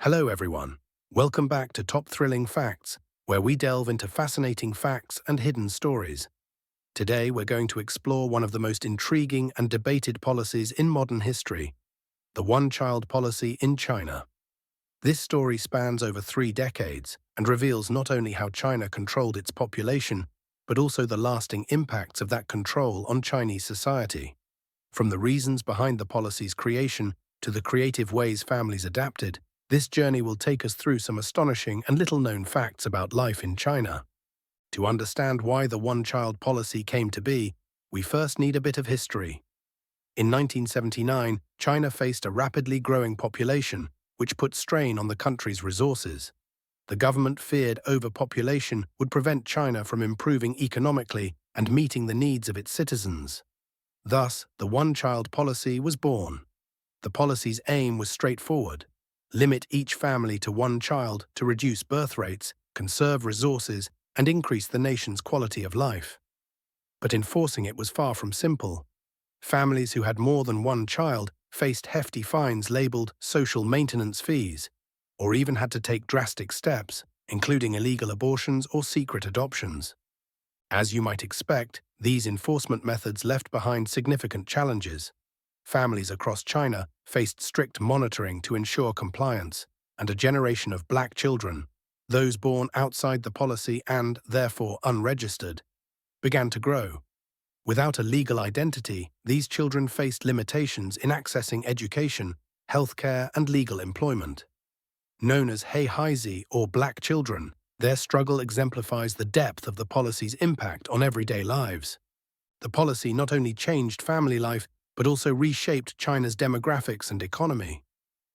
Hello, everyone. Welcome back to Top Thrilling Facts, where we delve into fascinating facts and hidden stories. Today, we're going to explore one of the most intriguing and debated policies in modern history, the one-child policy in China. This story spans over 3 decades and reveals not only how China controlled its population, but also the lasting impacts of that control on Chinese society. From the reasons behind the policy's creation to the creative ways families adapted, this journey will take us through some astonishing and little-known facts about life in China. To understand why the one-child policy came to be, we first need a bit of history. In 1979, China faced a rapidly growing population, which put strain on the country's resources. The government feared overpopulation would prevent China from improving economically and meeting the needs of its citizens. Thus, the one-child policy was born. The policy's aim was straightforward: limit each family to one child to reduce birth rates, conserve resources, and increase the nation's quality of life. But enforcing it was far from simple. Families who had more than one child faced hefty fines labeled social maintenance fees, or even had to take drastic steps, including illegal abortions or secret adoptions. As you might expect, these enforcement methods left behind significant challenges. Families across China faced strict monitoring to ensure compliance, and a generation of black children, those born outside the policy and, therefore, unregistered, began to grow. Without a legal identity, these children faced limitations in accessing education, healthcare, and legal employment. Known as Heihaisi or black children, their struggle exemplifies the depth of the policy's impact on everyday lives. The policy not only changed family life, but also reshaped China's demographics and economy.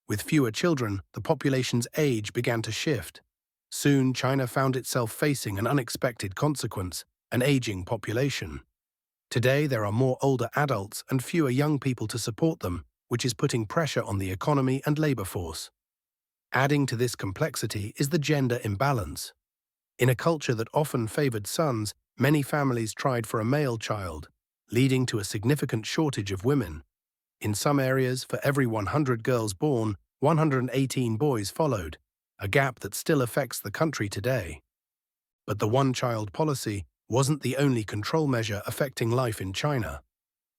With fewer children, the population's age began to shift. Soon, China found itself facing an unexpected consequence: an aging population. Today, there are more older adults and fewer young people to support them, which is putting pressure on the economy and labor force. Adding to this complexity is the gender imbalance. In a culture that often favored sons, many families tried for a male child, leading to a significant shortage of women. In some areas, for every 100 girls born, 118 boys followed, a gap that still affects the country today. But the one-child policy wasn't the only control measure affecting life in China.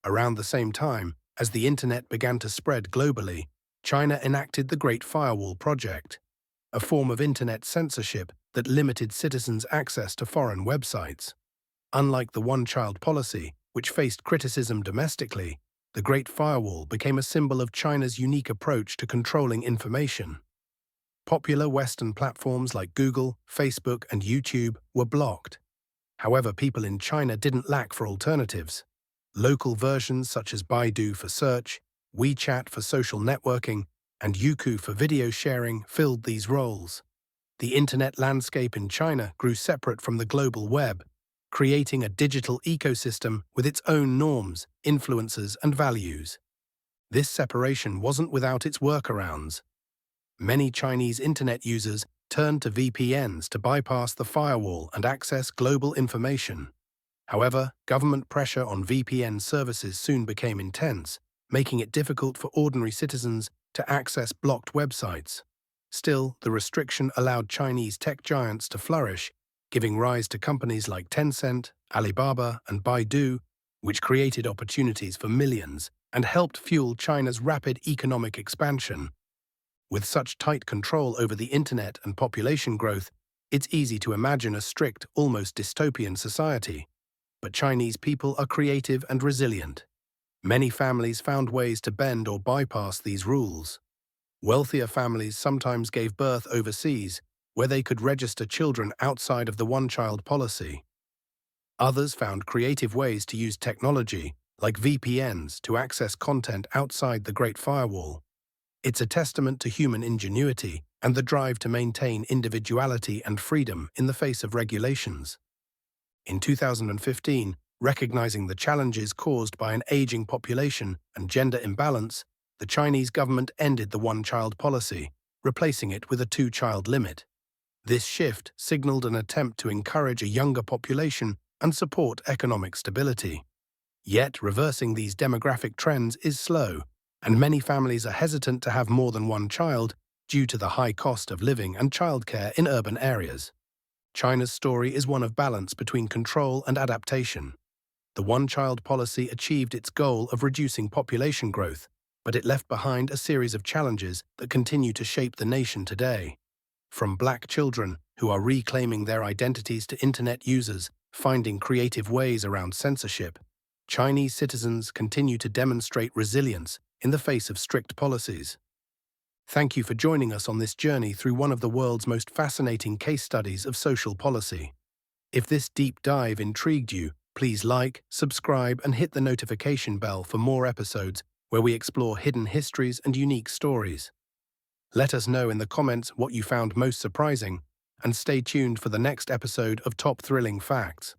Around the same time, as the internet began to spread globally, China enacted the Great Firewall Project, a form of internet censorship that limited citizens' access to foreign websites. Unlike the one-child policy, which faced criticism domestically, the Great Firewall became a symbol of China's unique approach to controlling information. Popular Western platforms like Google, Facebook, and YouTube were blocked. However, people in China didn't lack for alternatives. Local versions such as Baidu for search, WeChat for social networking, and Youku for video sharing filled these roles. The internet landscape in China grew separate from the global web, creating a digital ecosystem with its own norms, influences, and values. This separation wasn't without its workarounds. Many Chinese internet users turned to VPNs to bypass the firewall and access global information. However, government pressure on VPN services soon became intense, making it difficult for ordinary citizens to access blocked websites. Still, the restriction allowed Chinese tech giants to flourish, giving rise to companies like Tencent, Alibaba, and Baidu, which created opportunities for millions and helped fuel China's rapid economic expansion. With such tight control over the internet and population growth, it's easy to imagine a strict, almost dystopian society. But Chinese people are creative and resilient. Many families found ways to bend or bypass these rules. Wealthier families sometimes gave birth overseas, where they could register children outside of the one-child policy. Others found creative ways to use technology, like VPNs, to access content outside the Great Firewall. It's a testament to human ingenuity and the drive to maintain individuality and freedom in the face of regulations. In 2015, recognizing the challenges caused by an aging population and gender imbalance, the Chinese government ended the one-child policy, replacing it with a two-child limit. This shift signaled an attempt to encourage a younger population and support economic stability. Yet, reversing these demographic trends is slow, and many families are hesitant to have more than one child due to the high cost of living and childcare in urban areas. China's story is one of balance between control and adaptation. The one-child policy achieved its goal of reducing population growth, but it left behind a series of challenges that continue to shape the nation today. From black children who are reclaiming their identities to internet users finding creative ways around censorship, Chinese citizens continue to demonstrate resilience in the face of strict policies. Thank you for joining us on this journey through one of the world's most fascinating case studies of social policy. If this deep dive intrigued you, please like, subscribe, and hit the notification bell for more episodes where we explore hidden histories and unique stories. Let us know in the comments what you found most surprising, and stay tuned for the next episode of Top Thrilling Facts.